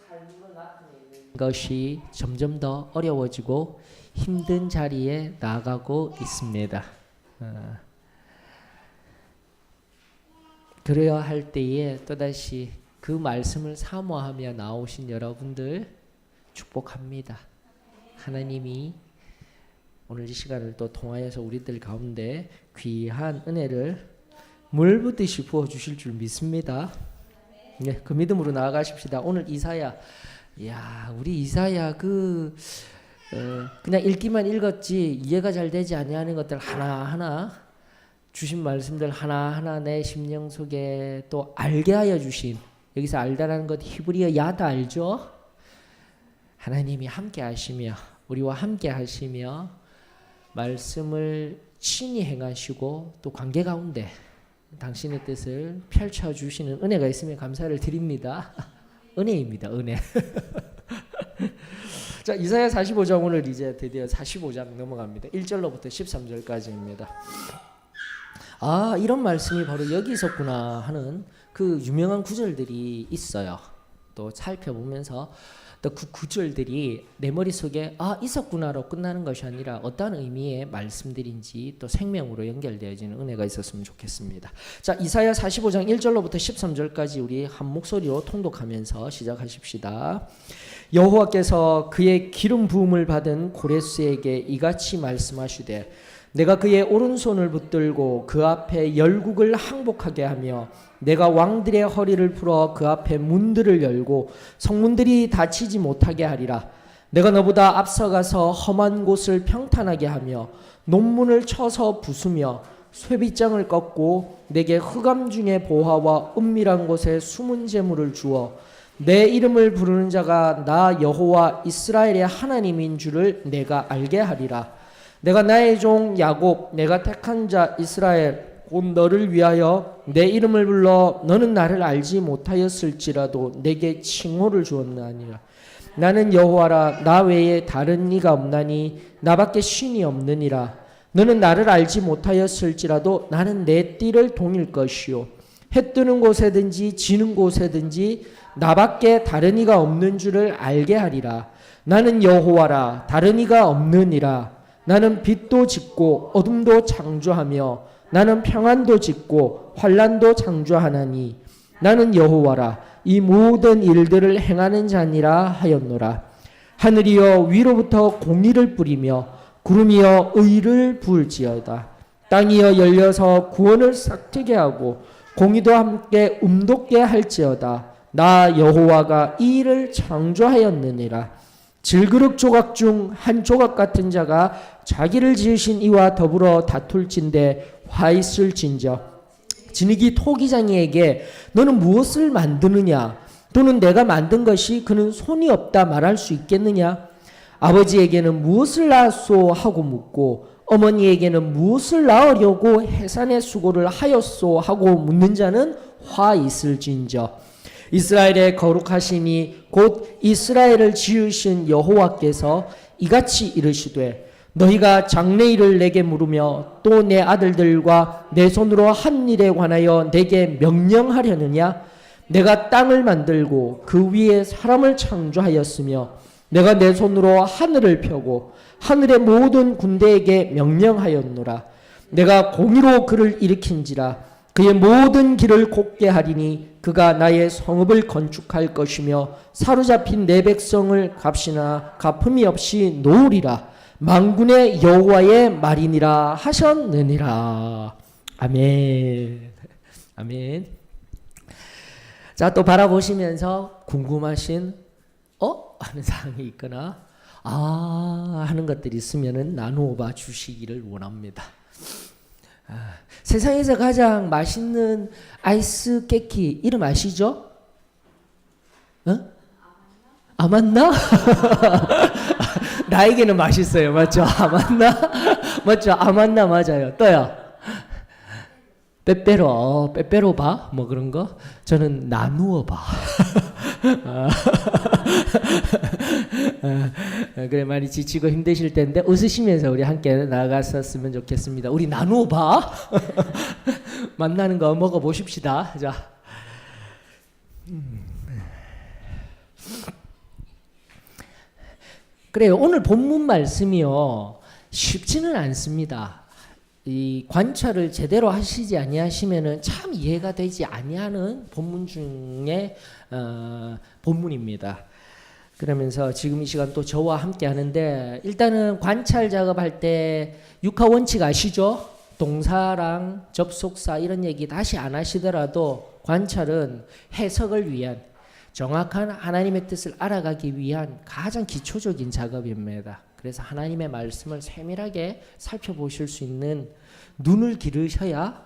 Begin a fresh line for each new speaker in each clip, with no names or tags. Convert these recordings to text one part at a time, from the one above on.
삶으로 나타내는 것이 점점 더 어려워지고 힘든 자리에 나가고 있습니다. 그래야 할 때에 또다시 그 말씀을 사모하며 나오신 여러분들 축복합니다. 하나님이 오늘 이 시간을 또 통하여서 우리들 가운데 귀한 은혜를 물 붓듯이 부어주실 줄 믿습니다. 네, 그 믿음으로 나아가십시다. 오늘 이사야, 우리 이사야 그냥 읽기만 읽었지 이해가 잘 되지 아니하는 것들 하나하나 주신 말씀들 하나하나 내 심령 속에 또 알게 하여 주신, 여기서 알다라는 것 히브리어 야다 알죠? 하나님이 함께 하시며 우리와 함께 하시며 말씀을 친히 행하시고 또 관계 가운데 당신의 뜻을 펼쳐주시는 은혜가 있으면 감사를 드립니다. 은혜입니다. 은혜. 자, 이사야 45장 오늘 이제 드디어 45장 넘어갑니다. 1절로부터 13절까지입니다. 아, 이런 말씀이 바로 여기 있었구나 하는 그 유명한 구절들이 있어요. 또 살펴보면서 또 그 구절들이 내 머릿속에 있었구나로 끝나는 것이 아니라 어떤 의미의 말씀들인지 또 생명으로 연결되어지는 은혜가 있었으면 좋겠습니다. 자, 이사야 45장 1절로부터 13절까지 우리 한 목소리로 통독하면서 시작하십시다. 여호와께서 그의 기름 부음을 받은 고레스에게 이같이 말씀하시되 내가 그의 오른손을 붙들고 그 앞에 열국을 항복하게 하며 내가 왕들의 허리를 풀어 그 앞에 문들을 열고 성문들이 닫히지 못하게 하리라. 내가 너보다 앞서가서 험한 곳을 평탄하게 하며 논문을 쳐서 부수며 쇠빗장을 꺾고 내게 흑암 중에 보화와 은밀한 곳에 숨은 재물을 주어 내 이름을 부르는 자가 나 여호와 이스라엘의 하나님인 줄을 내가 알게 하리라. 내가 나의 종 야곱 내가 택한 자 이스라엘 곧 너를 위하여 내 이름을 불러 너는 나를 알지 못하였을지라도 내게 칭호를 주었나니라. 나는 여호와라 나 외에 다른 이가 없나니 나밖에 신이 없느니라. 너는 나를 알지 못하였을지라도 나는 내 띠를 동일 것이요 해 뜨는 곳에든지 지는 곳에든지 나밖에 다른 이가 없는 줄을 알게 하리라. 나는 여호와라 다른 이가 없느니라. 나는 빛도 짓고 어둠도 창조하며 나는 평안도 짓고 환난도 창조하나니 나는 여호와라 이 모든 일들을 행하는 자니라 하였노라. 하늘이여 위로부터 공의를 뿌리며 구름이여 의를 부을지어다. 땅이여 열려서 구원을 싹트게 하고 공의도 함께 음돋게 할지어다. 나 여호와가 이 일을 창조하였느니라. 질그릇 조각 중 한 조각 같은 자가 자기를 지으신 이와 더불어 다툴진대 화 있을진저 진흙이 토기장이에게 너는 무엇을 만드느냐 또는 내가 만든 것이 그는 손이 없다 말할 수 있겠느냐. 아버지에게는 무엇을 낳았소 하고 묻고 어머니에게는 무엇을 낳으려고 해산의 수고를 하였소 하고 묻는 자는 화 있을진저 이스라엘의 거룩하시니 곧 이스라엘을 지으신 여호와께서 이같이 이르시되 너희가 장래일을 내게 물으며 또 내 아들들과 내 손으로 한 일에 관하여 내게 명령하려느냐. 내가 땅을 만들고 그 위에 사람을 창조하였으며 내가 내 손으로 하늘을 펴고 하늘의 모든 군대에게 명령하였노라. 내가 공의로 그를 일으킨지라. 그의 모든 길을 곱게 하리니 그가 나의 성읍을 건축할 것이며 사로잡힌 내 백성을 값이나 갚음이 없이 놓으리라. 만군의 여호와의 말이니라 하셨느니라. 아멘. 아멘. 자, 또 바라보시면서 궁금하신 하는 사항이 있거나 하는 것들이 있으면은 나누어 봐 주시기를 원합니다. 세상에서 가장 맛있는 아이스 케이크 이름 아시죠? 아만나? 나에게는 맛있어요. 맞죠? 아만나? 맞죠? 아만나 맞아요. 또요. 빼빼로바 뭐 그런 거. 저는 나누어봐. 그래 많이 지치고 힘드실 텐데 웃으시면서 우리 함께 나아갔었으면 좋겠습니다. 우리 나누어봐. 만나는 거 먹어보십시다. 자. 그래요. 오늘 본문 말씀이요. 쉽지는 않습니다. 이 관찰을 제대로 하시지 아니하시면은 참 이해가 되지 아니하는 본문 중에 본문입니다. 그러면서 지금 이 시간 또 저와 함께 하는데 일단은 관찰 작업할 때 육하 원칙 아시죠? 동사랑 접속사 이런 얘기 다시 안 하시더라도 관찰은 해석을 위한 정확한 하나님의 뜻을 알아가기 위한 가장 기초적인 작업입니다. 그래서 하나님의 말씀을 세밀하게 살펴보실 수 있는 눈을 기르셔야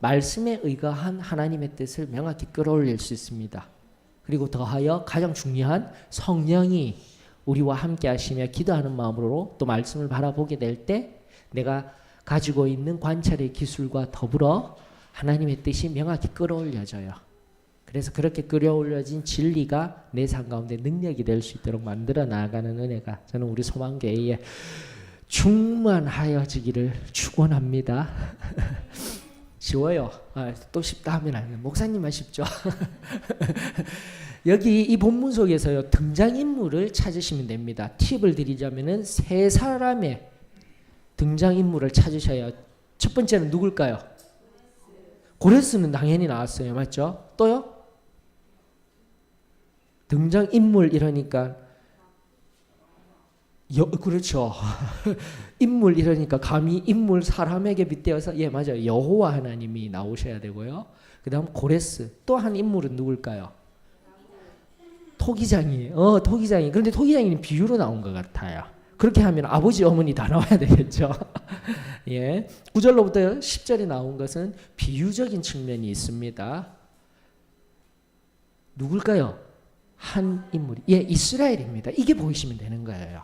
말씀에 의거한 하나님의 뜻을 명확히 끌어올릴 수 있습니다. 그리고 더하여 가장 중요한 성령이 우리와 함께 하시며 기도하는 마음으로 또 말씀을 바라보게 될 때 내가 가지고 있는 관찰의 기술과 더불어 하나님의 뜻이 명확히 끌어올려져요. 그래서 그렇게 끌어올려진 진리가 내 삶 가운데 능력이 될 수 있도록 만들어 나아가는 은혜가 저는 우리 소망교회에 충만하여지기를 축원합니다. 쉬워요. 또 쉽다 하면 안 돼요. 목사님만 쉽죠. 여기 이 본문 속에서요 등장인물을 찾으시면 됩니다. 팁을 드리자면은 세 사람의 등장인물을 찾으셔야. 첫 번째는 누굴까요? 고레스는 당연히 나왔어요. 맞죠? 또요? 등장인물 이러니까 그렇죠. 인물 이러니까 감히 인물 사람에게 빗대어서 예 맞아요. 여호와 하나님이 나오셔야 되고요. 그 다음 고레스 또 한 인물은 누굴까요? 토기장이. 토기장이. 그런데 토기장이는 비유로 나온 것 같아요. 그렇게 하면 아버지 어머니 다 나와야 되겠죠. 예. 9절로부터 10절에 나온 것은 비유적인 측면이 있습니다. 누굴까요? 한 인물이. 예, 이스라엘입니다. 이게 보이시면 되는 거예요.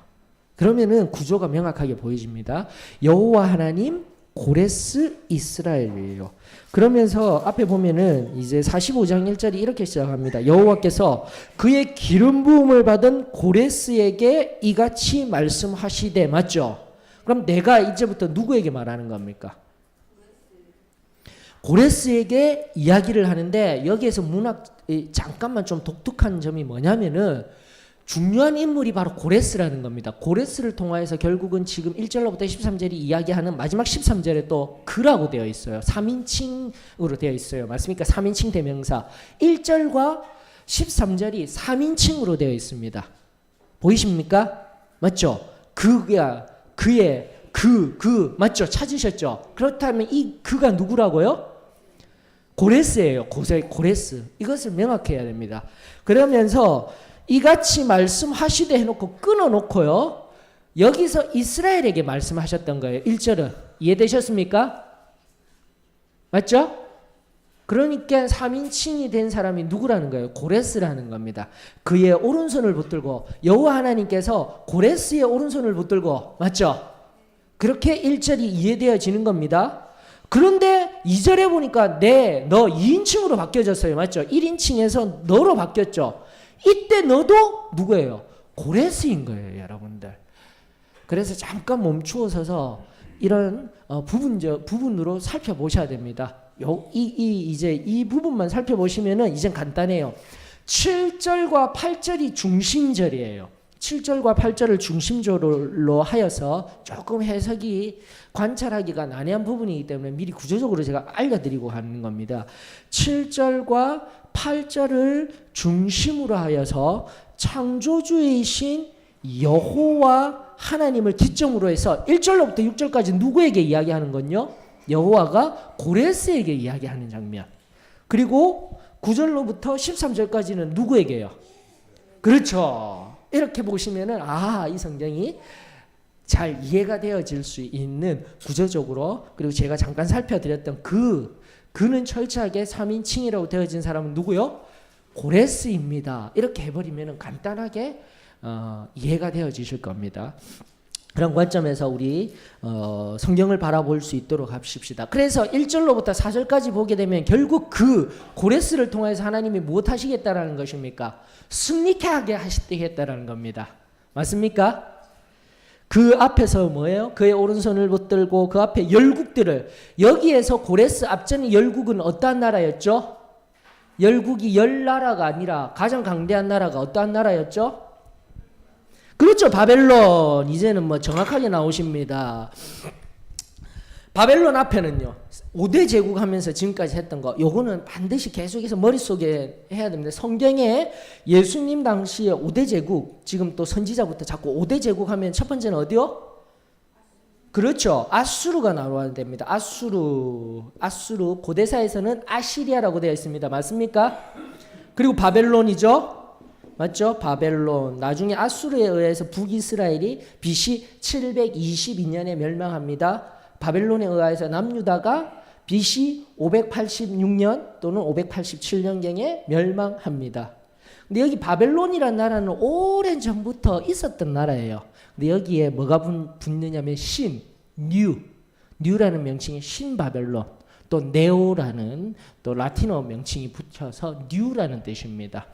그러면은 구조가 명확하게 보여집니다. 여호와 하나님, 고레스, 이스라엘이에요. 그러면서 앞에 보면은 이제 45장 1절이 이렇게 시작합니다. 여호와께서 그의 기름 부음을 받은 고레스에게 이같이 말씀하시되. 맞죠? 그럼 내가 이제부터 누구에게 말하는 겁니까? 고레스에게 이야기를 하는데 여기에서 잠깐만 좀 독특한 점이 뭐냐면은 중요한 인물이 바로 고레스라는 겁니다. 고레스를 통하여서 결국은 지금 1절로부터 13절이 이야기하는 마지막 13절에 또 그라고 되어 있어요. 3인칭으로 되어 있어요. 맞습니까? 3인칭 대명사. 1절과 13절이 3인칭으로 되어 있습니다. 보이십니까? 맞죠? 그의 맞죠? 찾으셨죠? 그렇다면 이 그가 누구라고요? 고레스예요. 고레스. 이것을 명확해야 됩니다. 그러면서 이같이 말씀하시되 해놓고 끊어놓고요. 여기서 이스라엘에게 말씀하셨던 거예요. 1절은. 이해되셨습니까? 맞죠? 그러니까 3인칭이 된 사람이 누구라는 거예요? 고레스라는 겁니다. 그의 오른손을 붙들고 여호와 하나님께서 고레스의 오른손을 붙들고. 맞죠? 그렇게 1절이 이해되어지는 겁니다. 그런데 2절에 보니까 너 2인칭으로 바뀌어졌어요. 맞죠? 1인칭에서 너로 바뀌었죠. 이때 너도 누구예요? 고레스인 거예요, 여러분들. 그래서 잠깐 멈추어서서 이런 부분으로 살펴보셔야 됩니다. 이제 이 부분만 살펴보시면은 이젠 간단해요. 7절과 8절이 중심절이에요. 7절과 8절을 중심절로 하여서 조금 해석이 관찰하기가 난해한 부분이기 때문에 미리 구조적으로 제가 알려드리고 하는 겁니다. 7절과 8절을 중심으로 하여서 창조주이신 여호와 하나님을 기점으로 해서 1절로부터 6절까지 누구에게 이야기하는 건요? 여호와가 고레스에게 이야기하는 장면. 그리고 9절로부터 13절까지는 누구에게요? 그렇죠. 이렇게 보시면은 이 성경이 잘 이해가 되어질 수 있는 구조적으로. 그리고 제가 잠깐 살펴드렸던 그는 철저하게 3인칭이라고 되어진 사람은 누구요? 고레스입니다. 이렇게 해버리면 간단하게 이해가 되어지실 겁니다. 그런 관점에서 우리 성경을 바라볼 수 있도록 합시다. 그래서 1절로부터 4절까지 보게 되면 결국 그 고레스를 통해서 하나님이 무엇 하시겠다라는 것입니까? 승리하게 하시겠다라는 겁니다. 맞습니까? 그 앞에서 뭐예요? 그의 오른손을 붙들고 그 앞에 열국들을, 여기에서 고레스 앞전 열국은 어떠한 나라였죠? 열국이 열 나라가 아니라 가장 강대한 나라가 어떠한 나라였죠? 그렇죠. 바벨론. 이제는 뭐 정확하게 나오십니다. 바벨론 앞에는요. 5대 제국 하면서 지금까지 했던 거 요거는 반드시 계속해서 머릿속에 해야 됩니다. 성경에 예수님 당시에 5대 제국, 지금 또 선지자부터 자꾸 5대 제국 하면 첫 번째는 어디요? 그렇죠. 아수르가 나와야 됩니다. 아수르 고대사에서는 아시리아라고 되어 있습니다. 맞습니까? 그리고 바벨론이죠. 맞죠? 바벨론. 나중에 아수르에 의해서 북이스라엘이 BC 722년에 멸망합니다. 바벨론에 의해서 남유다가 BC 586년 또는 587년경에 멸망합니다. 근데 여기 바벨론이라는 나라는 오랜 전부터 있었던 나라예요. 근데 여기에 뭐가 붙느냐면 뉴라는 명칭이 신바벨론, 또 네오라는 또 라틴어 명칭이 붙여서 뉴라는 뜻입니다.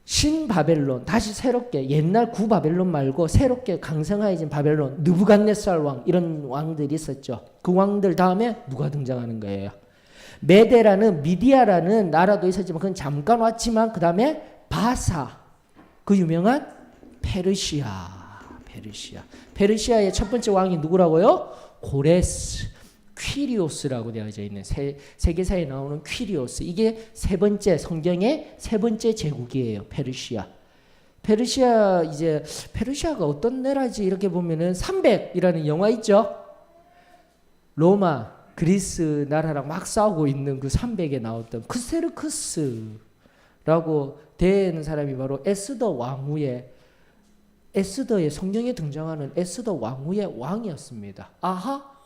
신바벨론, 다시 새롭게 옛날 구바벨론 말고 새롭게 강성해진 바벨론, 느부갓네살 왕, 이런 왕들이 있었죠. 그 왕들 다음에 누가 등장하는 거예요? 메데라는, 미디아라는 나라도 있었지만 그건 잠깐 왔지만 그 다음에 바사, 그 유명한 페르시아의 첫 번째 왕이 누구라고요? 고레스, 퀴리오스라고 되어져 있는 세계사에 나오는 퀴리오스. 이게 성경의 세 번째 제국이에요. 페르시아가 어떤 나라지 이렇게 보면은 300이라는 영화 있죠. 로마, 그리스 나라랑 막 싸우고 있는 그 300에 나왔던 크세르크스라고 되는 사람이 바로 에스더의 성경에 등장하는 에스더 왕후의 왕이었습니다.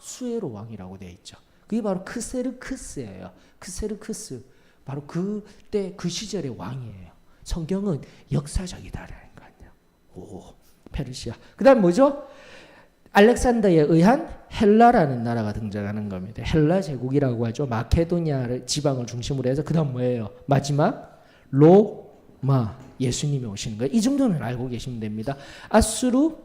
수에로 왕이라고 되어 있죠. 그게 바로 크세르크스예요. 크세르크스, 바로 그때 그 시절의 왕이에요. 성경은 역사적이다라는 거예요. 페르시아. 그다음 뭐죠? 알렉산더에 의한 헬라라는 나라가 등장하는 겁니다. 헬라 제국이라고 하죠. 마케도니아 지방을 중심으로 해서 그다음 뭐예요? 마지막 로마, 예수님이 오시는 거예요. 이 정도는 알고 계시면 됩니다. 아수르,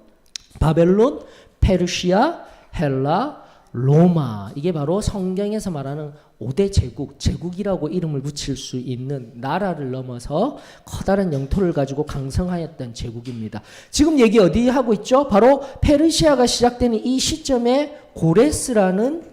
바벨론, 페르시아, 헬라, 로마. 이게 바로 성경에서 말하는 5대 제국이라고 이름을 붙일 수 있는 나라를 넘어서 커다란 영토를 가지고 강성하였던 제국입니다. 지금 얘기 어디 하고 있죠? 바로 페르시아가 시작되는 이 시점에 고레스라는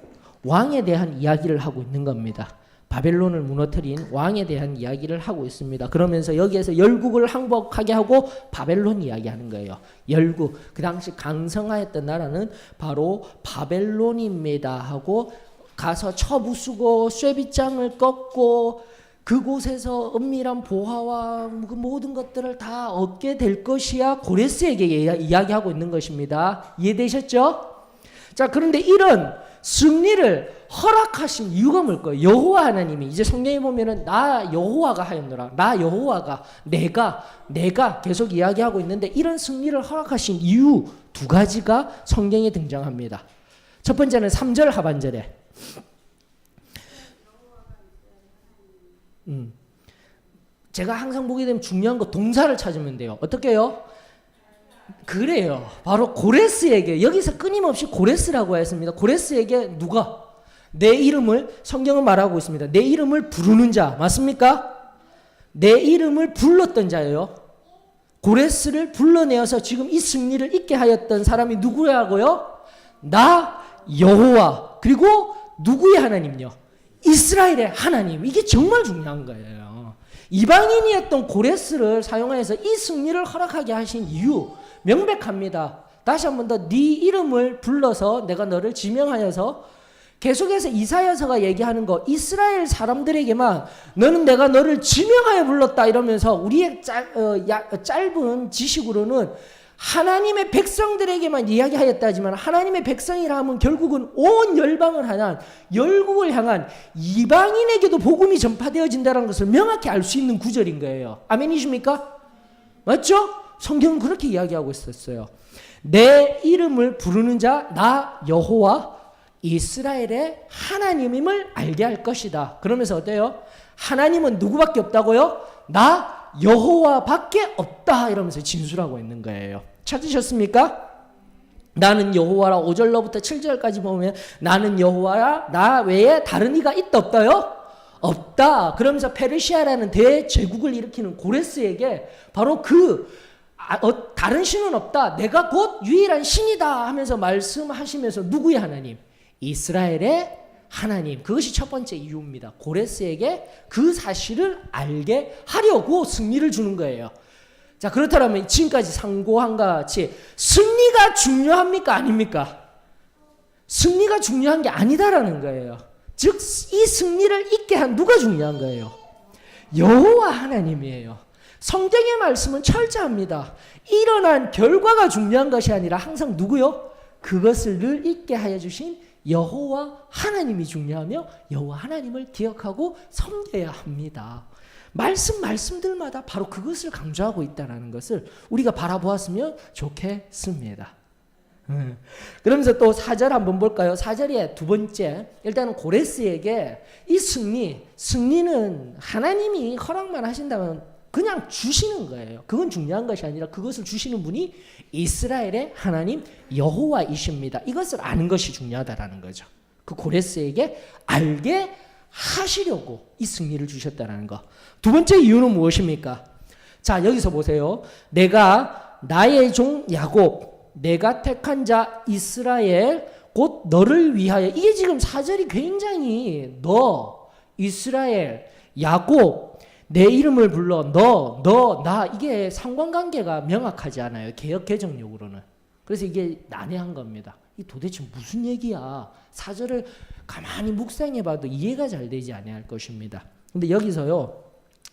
왕에 대한 이야기를 하고 있는 겁니다. 바벨론을 무너뜨린 왕에 대한 이야기를 하고 있습니다. 그러면서 여기에서 열국을 항복하게 하고 바벨론 이야기하는 거예요. 열국, 그 당시 강성하였던 나라는 바로 바벨론입니다 하고 가서 처부수고 쇠빗장을 꺾고 그곳에서 은밀한 보화와 그 모든 것들을 다 얻게 될 것이야 고레스에게 이야기하고 있는 것입니다. 이해되셨죠? 자, 그런데 이런 승리를 허락하신 이유가 뭘까요? 여호와 하나님이, 이제 성경에 보면은 나 여호와가 하였노라, 나 여호와가, 내가 계속 이야기하고 있는데 이런 승리를 허락하신 이유 두 가지가 성경에 등장합니다. 첫 번째는 3절 하반절에 제가 항상 보게 되면 중요한 거 동사를 찾으면 돼요. 어떻게 해요? 그래요. 바로 고레스에게, 여기서 끊임없이 고레스라고 했습니다. 고레스에게 누가? 내 이름을, 성경은 말하고 있습니다. 내 이름을 부르는 자, 맞습니까? 내 이름을 불렀던 자예요. 고레스를 불러내어서 지금 이 승리를 있게 하였던 사람이 누구라고요? 나 여호와. 그리고 누구의 하나님요? 이스라엘의 하나님. 이게 정말 중요한 거예요. 이방인이었던 고레스를 사용해서 이 승리를 허락하게 하신 이유 명백합니다. 다시 한 번 더 네 이름을 불러서 내가 너를 지명하여서, 계속해서 이사야서가 얘기하는 거, 이스라엘 사람들에게만 너는 내가 너를 지명하여 불렀다 이러면서 우리의 짧은 지식으로는 하나님의 백성들에게만 이야기하였다지만 하나님의 백성이라 하면 결국은 온 열방을 열국을 향한 이방인에게도 복음이 전파되어진다는 것을 명확히 알 수 있는 구절인 거예요. 아멘이십니까? 맞죠? 성경은 그렇게 이야기하고 있었어요. 내 이름을 부르는 자 나 여호와 이스라엘의 하나님임을 알게 할 것이다. 그러면서 어때요? 하나님은 누구밖에 없다고요? 나 여호와밖에 없다 이러면서 진술하고 있는 거예요. 찾으셨습니까? 나는 여호와라. 5절로부터 7절까지 보면 나는 여호와라, 나 외에 다른 이가 있다 없다요? 없다. 그러면서 페르시아라는 대제국을 일으키는 고레스에게 바로 그 다른 신은 없다. 내가 곧 유일한 신이다 하면서 말씀하시면서 누구의 하나님? 이스라엘의 하나님. 그것이 첫 번째 이유입니다. 고레스에게 그 사실을 알게 하려고 승리를 주는 거예요. 자, 그렇다면 지금까지 상고한 것 같이 승리가 중요합니까? 아닙니까? 승리가 중요한 게 아니다라는 거예요. 즉, 이 승리를 있게 한 누가 중요한 거예요? 여호와 하나님이에요. 성경의 말씀은 철저합니다. 일어난 결과가 중요한 것이 아니라 항상 누구요? 그것을 늘 있게 하여 주신 여호와 하나님이 중요하며 여호와 하나님을 기억하고 섬겨야 합니다. 말씀들마다 바로 그것을 강조하고 있다는 것을 우리가 바라보았으면 좋겠습니다. 그러면서 또 4절 한번 볼까요? 4절의 두 번째, 일단은 고레스에게 이 승리는 하나님이 허락만 하신다면 그냥 주시는 거예요. 그건 중요한 것이 아니라 그것을 주시는 분이 이스라엘의 하나님 여호와이십니다. 이것을 아는 것이 중요하다라는 거죠. 그 고레스에게 알게 하시려고 이 승리를 주셨다는 거. 두 번째 이유는 무엇입니까? 자, 여기서 보세요. 내가 나의 종 야곱, 내가 택한 자 이스라엘, 곧 너를 위하여. 이게 지금 4절이 굉장히 너, 이스라엘, 야곱, 내 이름을 불러 너, 나, 이게 상관관계가 명확하지 않아요. 개역 개정력으로는. 그래서 이게 난해한 겁니다. 이 도대체 무슨 얘기야? 4절을 가만히 묵상해봐도 이해가 잘 되지 아니할 것입니다. 근데 여기서요,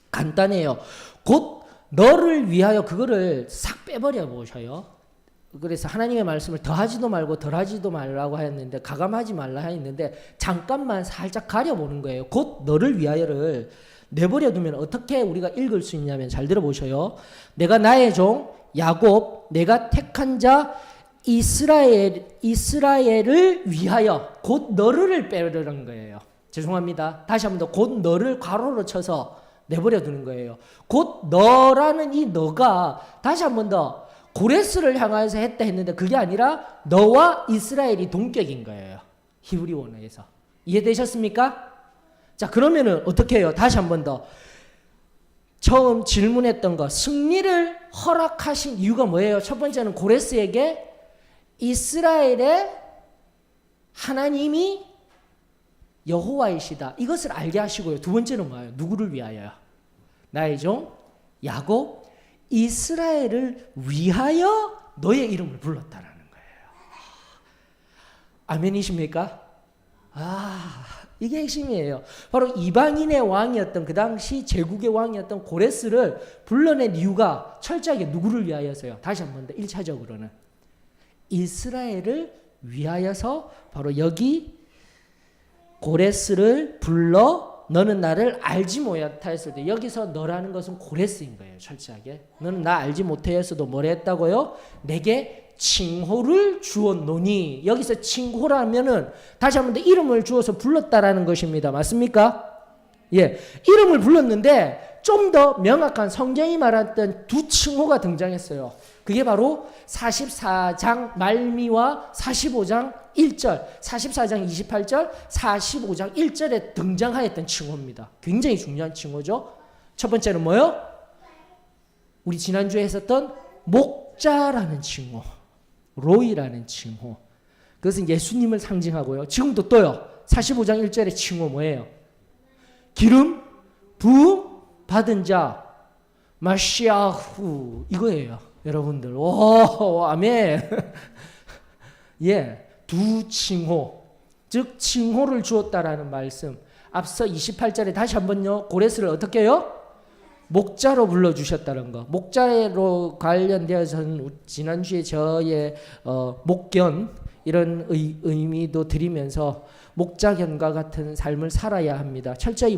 간단해요. 곧 너를 위하여, 그거를 싹 빼버려 보셔요. 그래서 하나님의 말씀을 더하지도 말고 덜하지도 말라고 했는데, 가감하지 말라 했는데 잠깐만 살짝 가려보는 거예요. 곧 너를 위하여를 내버려 두면 어떻게 우리가 읽을 수 있냐면, 잘 들어보셔요. 내가 나의 종 야곱, 내가 택한 자 이스라엘을 위하여, 곧 너를 빼려는 거예요. 죄송합니다. 다시 한 번 더, 곧 너를 괄호로 쳐서 내버려 두는 거예요. 곧 너라는 이 너가 다시 한 번 더 고레스를 향해서 했다 했는데 그게 아니라 너와 이스라엘이 동격인 거예요. 히브리 원어에서. 이해되셨습니까? 자, 그러면은 어떻게 해요? 다시 한 번 더. 처음 질문했던 거, 승리를 허락하신 이유가 뭐예요? 첫 번째는 고레스에게 이스라엘의 하나님이 여호와이시다, 이것을 알게 하시고요. 두 번째는 뭐예요? 누구를 위하여요? 나의 종 야곱, 이스라엘을 위하여 너의 이름을 불렀다라는 거예요. 아멘이십니까? 이게 핵심이에요. 바로 이방인의 왕이었던, 그 당시 제국의 왕이었던 고레스를 불러낸 이유가 철저하게 누구를 위하여서요? 다시 한 번 더, 1차적으로는 이스라엘을 위하여서 바로 여기 고레스를 불러 너는 나를 알지 못했다 했을 때, 여기서 너라는 것은 고레스인 거예요. 철저하게 너는 나 알지 못하였어도 뭐라 했다고요? 내게 칭호를 주었노니. 여기서 칭호라면은 다시 한 번 더 이름을 주어서 불렀다라는 것입니다. 맞습니까? 예, 이름을 불렀는데 좀 더 명확한 성경이 말했던 두 칭호가 등장했어요. 그게 바로 44장 말미와 45장 1절, 44장 28절, 45장 1절에 등장하였던 칭호입니다. 굉장히 중요한 칭호죠. 첫 번째는 뭐요? 우리 지난주에 했었던 목자라는 칭호, 로이라는 칭호. 그것은 예수님을 상징하고요. 지금도 또요. 45장 1절의 칭호 뭐예요? 기름 부음 받은 자 마시아후, 이거예요. 여러분들, 오, 아멘. 예, 두 칭호, 즉 칭호를 주었다라는 말씀. 앞서 28절에 다시 한번요, 고레스를 어떻게 해요? 목자로 불러주셨다는 거. 목자로 관련되어서는 지난주에 저의 목견, 이런 의미도 드리면서 목자견과 같은 삶을 살아야 합니다. 철저히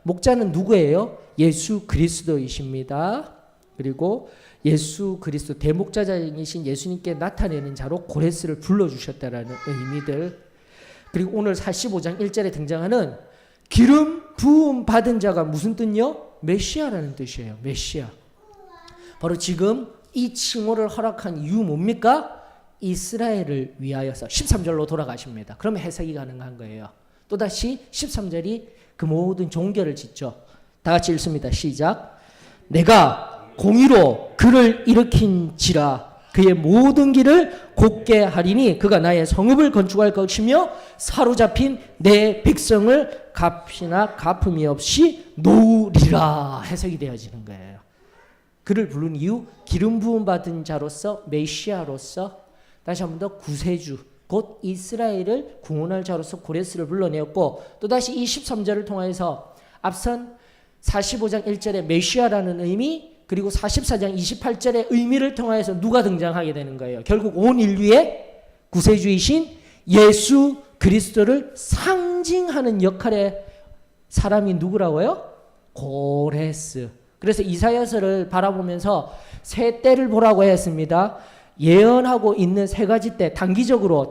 목자는 누구예요? 예수 그리스도이십니다. 그리고 예수 그리스도 대목자장이신 예수님께 나타내는 자로 고레스를 불러주셨다라는 의미들. 그리고 오늘 45장 1절에 등장하는 기름 부음 받은 자가 무슨 뜻이요? 메시아라는 뜻이에요. 메시아. 바로 지금 이 칭호를 허락한 이유 뭡니까? 이스라엘을 위하여서. 13절로 돌아가십니다. 그러면 해석이 가능한 거예요. 또다시 13절이 그 모든 종결을 짓죠. 다 같이 읽습니다. 시작. 내가 공의로 그를 일으킨지라. 그의 모든 길을 곧게 하리니 그가 나의 성읍을 건축할 것이며 사로잡힌 내 백성을 값이나 갚음이 없이 놓으리라. 해석이 되어지는 거예요. 그를 부른 이유, 기름 부음 받은 자로서, 메시아로서, 다시 한 번 더 구세주, 곧 이스라엘을 구원할 자로서 고레스를 불러내었고, 또다시 이 13절을 통해서 앞선 45장 1절의 메시아라는 의미, 그리고 44장 28절의 의미를 통해서 누가 등장하게 되는 거예요? 결국 온 인류의 구세주이신 예수 그리스도를 상징하는 역할의 사람이 누구라고요? 고레스. 그래서 이사야서를 바라보면서 세 때를 보라고 했습니다. 예언하고 있는 세 가지 때, 단기적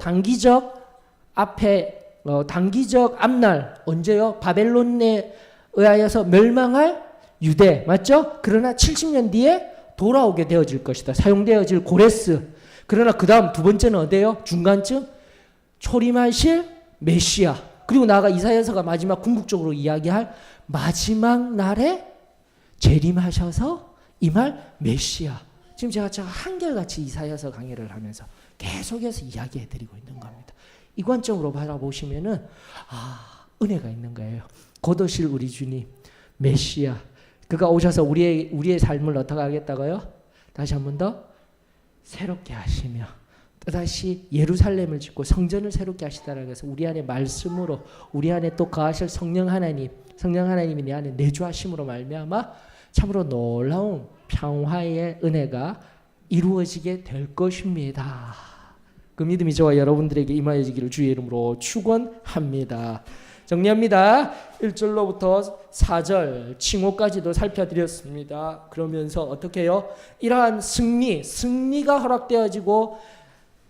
앞날, 언제요? 바벨론에 의하여서 멸망할 유대, 맞죠? 그러나 70년 뒤에 돌아오게 되어질 것이다. 사용되어질 고레스. 그러나 그 다음 두 번째는 어때요? 중간쯤 초림하실 메시아. 그리고 나아가 이사야서가 마지막 궁극적으로 이야기할 마지막 날에 재림하셔서 임할 메시아. 지금 제가 한결같이 이사야서 강의를 하면서 계속해서 이야기해드리고 있는 겁니다. 이 관점으로 바라보시면은 은혜가 있는 거예요. 곧 오실 우리 주님 메시아, 그가 오셔서 우리의 삶을 어떻게 하겠다고요? 다시 한 번 더 새롭게 하시며 또다시 예루살렘을 짓고 성전을 새롭게 하시다라고 해서 우리 안에 말씀으로, 우리 안에 또 거하실 성령 하나님이 내 안에 내주하심으로 말미암아 참으로 놀라운 평화의 은혜가 이루어지게 될 것입니다. 그 믿음이 저와 여러분들에게 임하여지기를 주의 이름으로 축원합니다. 정리합니다. 1절로부터 4절 칭호까지도 살펴드렸습니다. 그러면서 어떻게 해요? 이러한 승리가 허락되어지고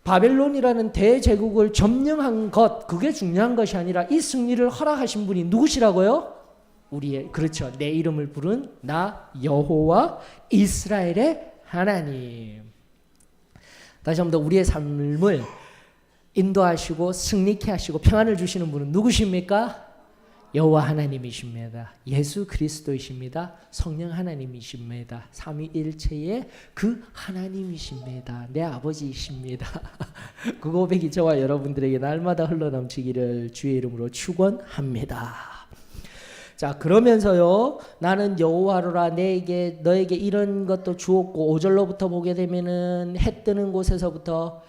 바벨론이라는 대제국을 점령한 것, 그게 중요한 것이 아니라 이 승리를 허락하신 분이 누구시라고요? 그렇죠. 내 이름을 부른 나 여호와 이스라엘의 하나님. 다시 한 번 더 우리의 삶을 인도하시고 승리케 하시고 평안을 주시는 분은 누구십니까? 여호와 하나님이십니다. 예수 그리스도이십니다. 성령 하나님이십니다. 삼위일체의 그 하나님이십니다. 내 아버지이십니다. 그 고백이 저와 여러분들에게 날마다 흘러넘치기를 주의 이름으로 축원합니다. 자, 그러면서요, 나는 여호와로라, 너에게 이런 것도 주었고, 5절로부터 보게 되면은 해 뜨는 곳에서부터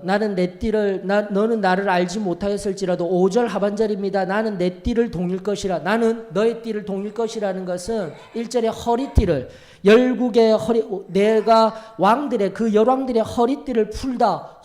나는 내 띠를 너는 나를 알지 못하였을지라도 5절 하반절입니다. 나는 내 띠를 동일 것이라. 나는 너의 띠를 동일 것이라는 것은 1절의 허리띠를, 열국의 내가 왕들의 그 열왕들의 허리띠를 풀다,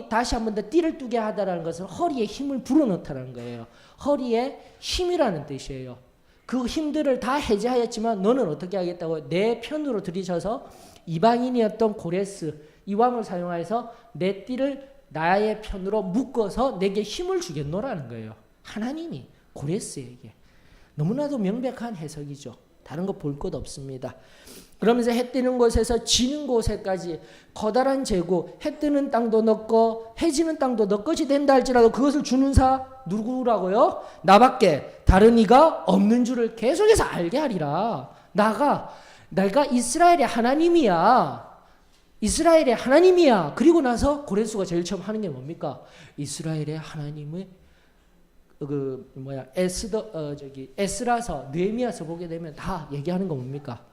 다시 한 번 더 띠를 뜨게 하다라는 것은 허리에 힘을 불어넣다는 거예요. 허리에 힘이라는 뜻이에요. 그 힘들을 다 해제하였지만 너는 어떻게 하겠다고? 내 편으로 들이셔서 이방인이었던 고레스 이 왕을 사용해서 내 띠를 나의 편으로 묶어서 내게 힘을 주겠노라는 거예요. 하나님이 고레스에게. 너무나도 명백한 해석이죠. 다른 거 볼 것 없습니다. 그러면서 해 뜨는 곳에서 지는 곳에까지 커다란 제국, 해 뜨는 땅도 너 거, 해 지는 땅도 너 것이 된다 할지라도 그것을 주는 사 누구라고요? 나밖에 다른 이가 없는 줄을 계속해서 알게 하리라. 내가 이스라엘의 하나님이야. 이스라엘의 하나님이야. 그리고 나서 고레스가 제일 처음 하는 게 뭡니까? 이스라엘의 하나님의 에스라서, 느헤미야서 보게 되면 다 얘기하는 거 뭡니까?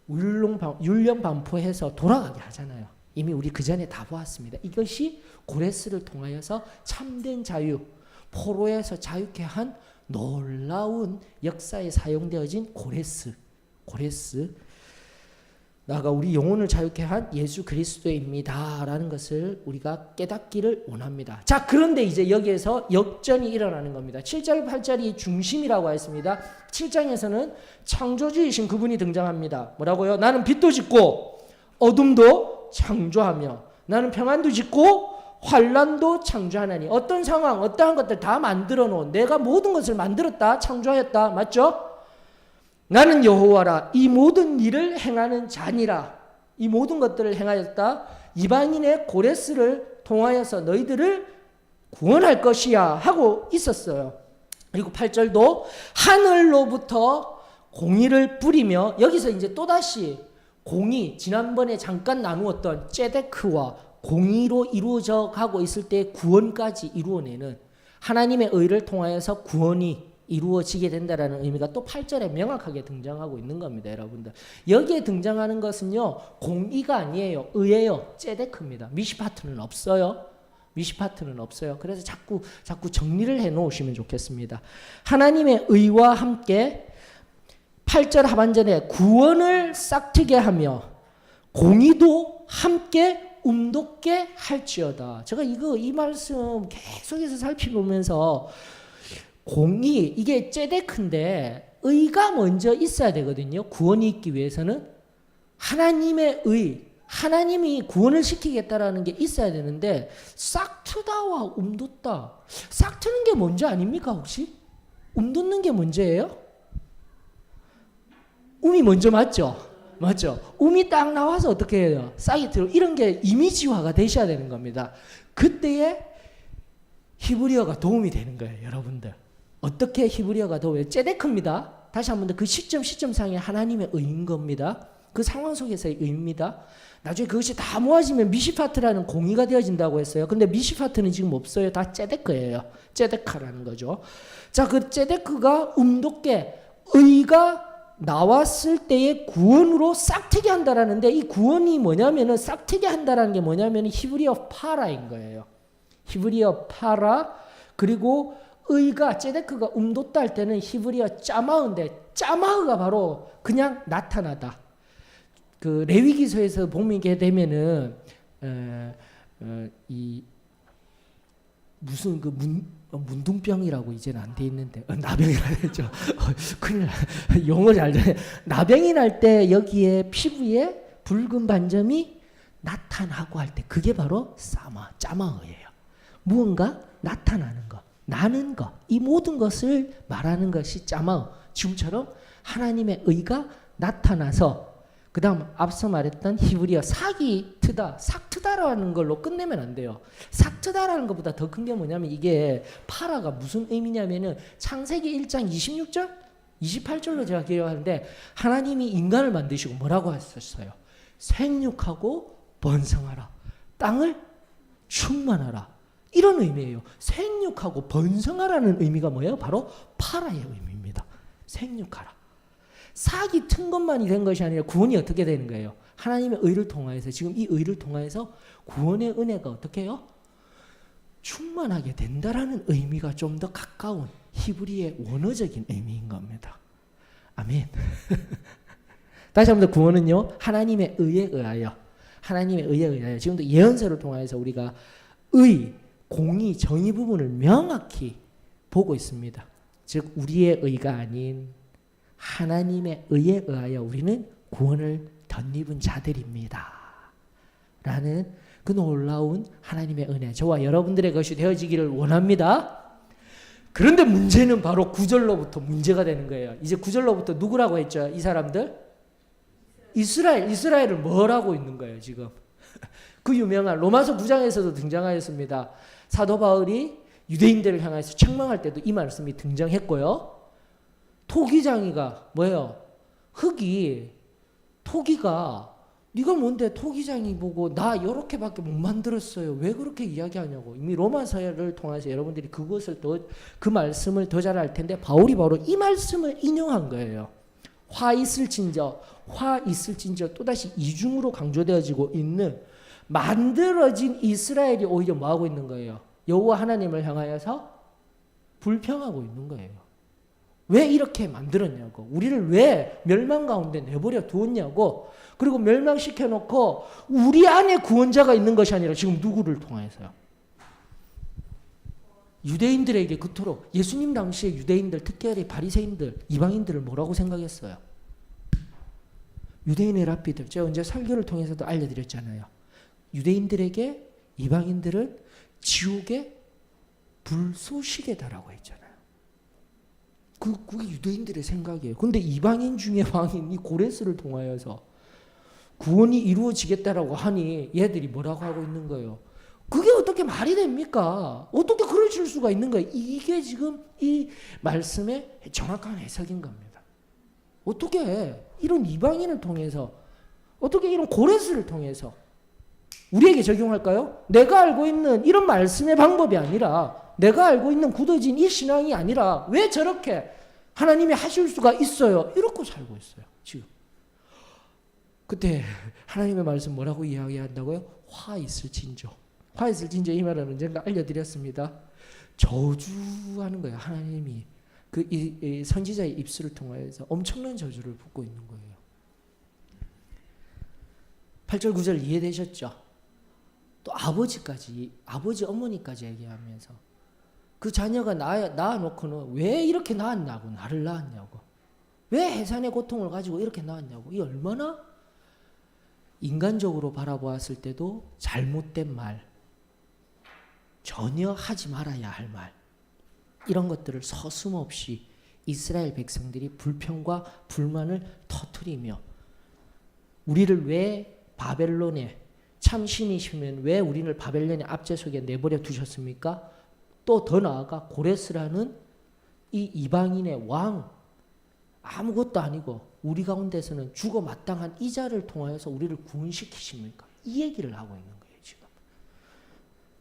율령 반포해서 돌아가게 하잖아요. 이미 우리 그 전에 다 보았습니다. 이것이 고레스를 통하여서 참된 자유, 포로에서 자유케 한 놀라운 역사에 사용되어진 고레스. 나가 우리 영혼을 자유케 한 예수 그리스도입니다 라는 것을 우리가 깨닫기를 원합니다. 자, 그런데 이제 여기에서 역전이 일어나는 겁니다. 7절 8절이 중심이라고 했습니다. 7장에서는 창조주이신 그분이 등장합니다. 뭐라고요? 나는 빛도 짓고 어둠도 창조하며 나는 평안도 짓고 환란도 창조하나니. 어떤 상황, 어떠한 것들 다 만들어 놓은, 내가 모든 것을 만들었다, 창조하였다. 맞죠? 나는 여호와라, 이 모든 일을 행하는 자니라. 이 모든 것들을 행하였다. 이방인의 고레스를 통하여서 너희들을 구원할 것이야 하고 있었어요. 그리고 8절도 하늘로부터 공의를 뿌리며 여기서 이제 또다시 공의, 지난번에 잠깐 나누었던 ጼ데크와 공의로 이루어져 가고 있을 때 구원까지 이루어내는 하나님의 의를 통하여서 구원이 이루어지게 된다라는 의미가 또 8절에 명확하게 등장하고 있는 겁니다, 여러분들. 여기에 등장하는 것은요, 공의가 아니에요. 의예요. ጼ데크입니다. 미시파트는 없어요. 미시파트는 없어요. 그래서 자꾸 정리를 해 놓으시면 좋겠습니다. 하나님의 의와 함께 8절 하반절에 구원을 싹트게 하며 공의도 함께 움돋게 할지어다. 제가 이 말씀 계속해서 살펴보면서 공의, 이게 ጼ데크인데 의가 먼저 있어야 되거든요. 구원이 있기 위해서는 하나님의 의, 하나님이 구원을 시키겠다라는 게 있어야 되는데 싹트다와 움돋다. 싹트는 게 먼저 아닙니까 혹시? 움돋는 게 먼저예요? 움이 먼저 맞죠? 맞죠? 움이 딱 나와서 어떻게 해요? 싹이 들어. 이런 게 이미지화가 되셔야 되는 겁니다. 그때에 히브리어가 도움이 되는 거예요, 여러분들. 어떻게 히브리어가 도움이 돼요? ጼ데크입니다. 다시 한 번 더 그 시점상에 하나님의 의인 겁니다. 그 상황 속에서의 의입니다. 나중에 그것이 다 모아지면 미시파트라는 공의가 되어진다고 했어요. 근데 미시파트는 지금 없어요. 다 ጼ데크예요. ጼ데카라는 거죠. 자, 그 ጼ데크가 움돋게 의가 나왔을 때의 구원으로 싹트게 한다라는데 이 구원이 뭐냐면은 싹트게 한다라는 게 뭐냐면은 히브리어 파라인 거예요. 히브리어 파라 그리고 의가 ጼ데크가 움돋다 할 때는 히브리어 짜마흐인데 짜마흐가 바로 그냥 나타나다. 그 레위기서에서 보게 되면은 이 무슨 그 문둥병이라고 이제는 안 돼 있는데 나병이라 했죠. 큰일 나. 용어 잘 돼. 나병이 날 때 여기에 피부에 붉은 반점이 나타나고 할 때 그게 바로 짜마흐예요. 무언가 나타나는 것, 나는 것, 이 모든 것을 말하는 것이 짜마흐. 지금처럼 하나님의 의가 나타나서 그 다음 앞서 말했던 히브리어 싹트다라는 걸로 끝내면 안 돼요. 싹트다라는 것보다 더 큰 게 뭐냐면 이게 파라가 무슨 의미냐면은 창세기 1장 26절? 28절로 제가 기억하는데 하나님이 인간을 만드시고 뭐라고 하셨어요? 생육하고 번성하라. 땅을 충만하라. 이런 의미예요. 생육하고 번성하라는 의미가 뭐예요? 바로 파라의 의미입니다. 생육하라. 싹이 튼 것만이 된 것이 아니라 구원이 어떻게 되는 거예요? 하나님의 의를 통하여서 지금 이 의를 통하여서 구원의 은혜가 어떻게 해요? 충만하게 된다라는 의미가 좀 더 가까운 히브리의 원어적인 의미인 겁니다. 아멘. 다시 한번 더 구원은요. 하나님의 의에 의하여 하나님의 의에 의하여 지금도 예언서를 통하여서 우리가 의, 공의, 정의 부분을 명확히 보고 있습니다. 즉 우리의 의가 아닌 하나님의 의에 의하여 우리는 구원을 덧입은 자들입니다. 라는 그 놀라운 하나님의 은혜 저와 여러분들의 것이 되어지기를 원합니다. 그런데 문제는 바로 9절로부터 문제가 되는 거예요. 이제 9절로부터 누구라고 했죠? 이 사람들? 이스라엘을 뭐라고 있는 거예요 지금? 그 유명한 로마서 9장에서도 등장하였습니다. 사도 바울이 유대인들을 향해서 책망할 때도 이 말씀이 등장했고요. 토기장이가 뭐예요? 토기가 네가 뭔데 토기장이 보고 나 이렇게밖에 못 만들었어요. 왜 그렇게 이야기하냐고. 이미 로마서를 통해서 여러분들이 그 말씀을 더 잘 알 텐데 바울이 바로 이 말씀을 인용한 거예요. 화 있을진저 또다시 이중으로 강조되어지고 있는 만들어진 이스라엘이 오히려 뭐하고 있는 거예요? 여호와 하나님을 향하여서 불평하고 있는 거예요. 왜 이렇게 만들었냐고. 우리를 왜 멸망 가운데 내버려 두었냐고. 그리고 멸망시켜 놓고 우리 안에 구원자가 있는 것이 아니라 지금 누구를 통해서요? 유대인들에게 그토록 예수님 당시에 유대인들 특별히 바리새인들 이방인들을 뭐라고 생각했어요? 유대인의 랍비들 제가 언제 설교를 통해서도 알려드렸잖아요. 유대인들에게 이방인들은 지옥의 불쏘시개다라고 했잖아요. 그게 유대인들의 생각이에요. 그런데 이방인 중에 왕인 이 고레스를 통하여서 구원이 이루어지겠다라고 하니 얘들이 뭐라고 하고 있는 거예요? 그게 어떻게 말이 됩니까? 어떻게 그러실 수가 있는 거예요? 이게 지금 이 말씀의 정확한 해석인 겁니다. 어떻게 이런 이방인을 통해서, 어떻게 이런 고레스를 통해서 우리에게 적용할까요? 내가 알고 있는 이런 말씀의 방법이 아니라, 내가 알고 있는 굳어진 이 신앙이 아니라 왜 저렇게 하나님이 하실 수가 있어요? 이렇게 살고 있어요, 지금. 그때 하나님의 말씀 뭐라고 이야기한다고요? 화 있을진저. 화 있을진저, 이 말은 언젠가 알려드렸습니다. 저주하는 거예요. 하나님이 이 선지자의 입술을 통하여서 엄청난 저주를 붓고 있는 거예요. 8절 9절 이해되셨죠? 또 아버지까지, 아버지 어머니까지 얘기하면서 그 자녀가 낳아놓고는 왜 이렇게 낳았냐고, 나를 낳았냐고, 왜 해산의 고통을 가지고 이렇게 낳았냐고. 이 얼마나 인간적으로 바라보았을 때도 잘못된 말, 전혀 하지 말아야 할 말, 이런 것들을 서슴없이 이스라엘 백성들이 불평과 불만을 터뜨리며, 우리를 왜 바벨론에, 참 신이시면 왜 우리를 바벨론의 압제 속에 내버려 두셨습니까? 또 더 나아가 고레스라는 이 이방인의 왕, 아무것도 아니고 우리 가운데서는 죽어 마땅한 이자를 통하여서 우리를 구원시키십니까? 이 얘기를 하고 있는 거예요, 지금.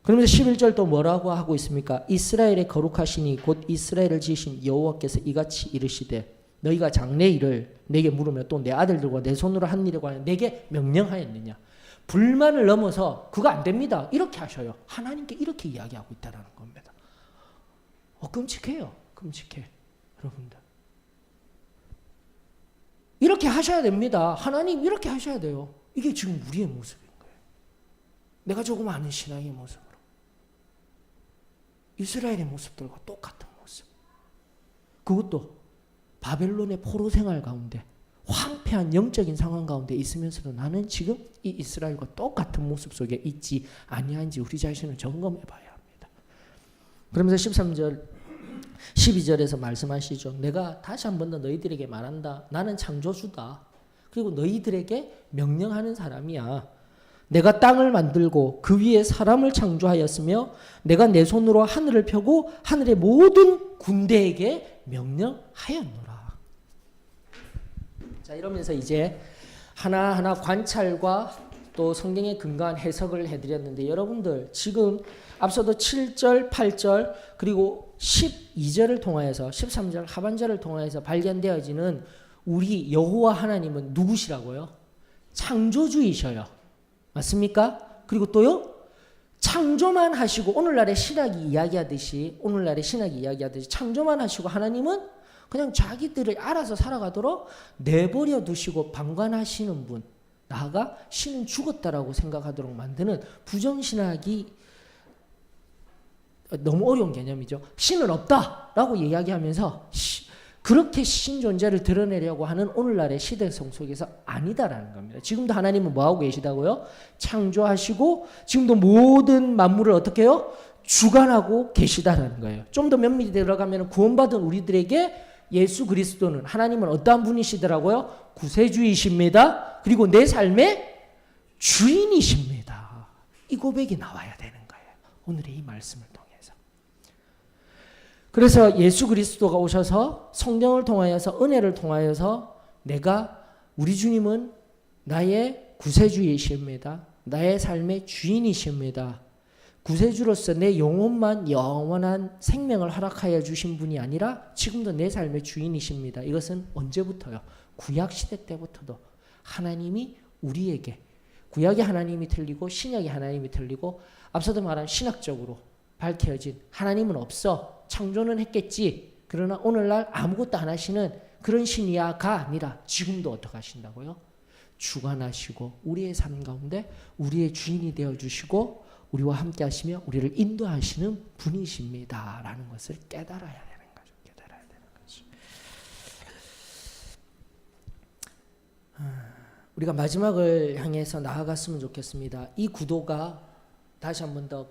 그러면서 11절 또 뭐라고 하고 있습니까? 이스라엘의 거룩하시니 곧 이스라엘을 지으신 여호와께서 이같이 이르시되 너희가 장래 일을 내게 물으며 또 내 아들들과 내 손으로 한 일에 관하여 내게 명령하였느냐. 불만을 넘어서 그거 안 됩니다, 이렇게 하셔요. 하나님께 이렇게 이야기하고 있다는 겁니다. 끔찍해요. 끔찍해. 여러분들, 이렇게 하셔야 됩니다. 하나님 이렇게 하셔야 돼요. 이게 지금 우리의 모습인 거예요. 내가 조금 아는 신앙의 모습으로 이스라엘의 모습들과 똑같은 모습. 그것도 바벨론의 포로 생활 가운데, 황폐한 영적인 상황 가운데 있으면서도 나는 지금 이 이스라엘과 똑같은 모습 속에 있지 아니한지 우리 자신을 점검해 봐야 합니다. 그러면서 13절 12절에서 말씀하시죠. 내가 다시 한 번 더 너희들에게 말한다. 나는 창조주다. 그리고 너희들에게 명령하는 사람이야. 내가 땅을 만들고 그 위에 사람을 창조하였으며 내가 내 손으로 하늘을 펴고 하늘의 모든 군대에게 명령하였노라. 자, 이러면서 이제 하나하나 관찰과 또 성경에 근거한 해석을 해드렸는데, 여러분들 지금 앞서도 7절, 8절 그리고 12절을 통하여서 13절 하반절을 통하여서 발견되어지는 우리 여호와 하나님은 누구시라고요? 창조주이셔요. 맞습니까? 그리고 또요, 창조만 하시고 오늘날의 신학이 이야기하듯이 창조만 하시고 하나님은 그냥 자기들을 알아서 살아가도록 내버려 두시고 방관하시는 분, 나아가 신은 죽었다라고 생각하도록 만드는 부정신학이 너무 어려운 개념이죠. 신은 없다라고 이야기하면서 그렇게 신 존재를 드러내려고 하는 오늘날의 시대성 속에서 아니다라는 겁니다. 지금도 하나님은 뭐하고 계시다고요? 창조하시고 지금도 모든 만물을 어떻게 해요? 주관하고 계시다라는 거예요. 좀 더 면밀히 들어가면 구원받은 우리들에게 예수 그리스도는, 하나님은 어떠한 분이시더라고요? 구세주이십니다. 그리고 내 삶의 주인이십니다. 이 고백이 나와야 되는 거예요, 오늘의 이 말씀을 통해서. 그래서 예수 그리스도가 오셔서 성령을 통하여서, 은혜를 통하여서 우리 주님은 나의 구세주이십니다. 나의 삶의 주인이십니다. 구세주로서 내 영혼만 영원한 생명을 허락하여 주신 분이 아니라 지금도 내 삶의 주인이십니다. 이것은 언제부터요? 구약시대 때부터도 하나님이 우리에게, 구약의 하나님이 틀리고 신약의 하나님이 틀리고, 앞서도 말한 신학적으로 밝혀진 하나님은 없어, 창조는 했겠지, 그러나 오늘날 아무것도 안 하시는 그런 신이야가 아니라 지금도 어떻게 하신다고요? 주관하시고 우리의 삶 가운데 우리의 주인이 되어주시고 우리와 함께 하시며 우리를 인도하시는 분이십니다 라는 것을 깨달아야 되는 거죠. 깨달아야 되는 거죠. 우리가 마지막을 향해서 나아갔으면 좋겠습니다. 이 구도가 다시 한 번 더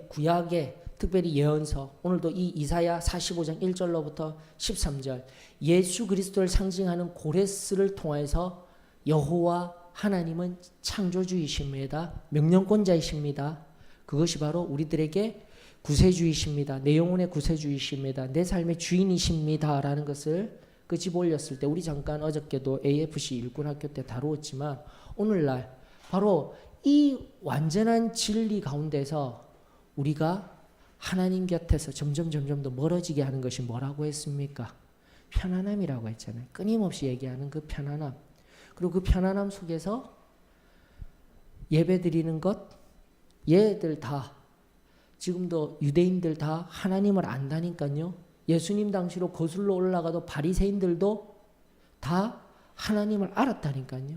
구약의 특별히 예언서, 오늘도 이 이사야 45장 1절로부터 13절, 예수 그리스도를 상징하는 고레스를 통해서 여호와 하나님은 창조주이십니다. 명령권자이십니다. 그것이 바로 우리들에게 구세주이십니다. 내 영혼의 구세주이십니다. 내 삶의 주인이십니다 라는 것을 그 집 올렸을 때 우리 잠깐 어저께도 AFC 일꾼학교 때 다루었지만 오늘날 바로 이 완전한 진리 가운데서 우리가 하나님 곁에서 점점 더 멀어지게 하는 것이 뭐라고 했습니까? 편안함이라고 했잖아요. 끊임없이 얘기하는 그 편안함. 그리고 그 편안함 속에서 예배 드리는 것, 얘들 다 지금도 유대인들 다 하나님을 안다니까요. 예수님 당시로 거슬러 올라가도 바리새인들도 다 하나님을 알았다니까요.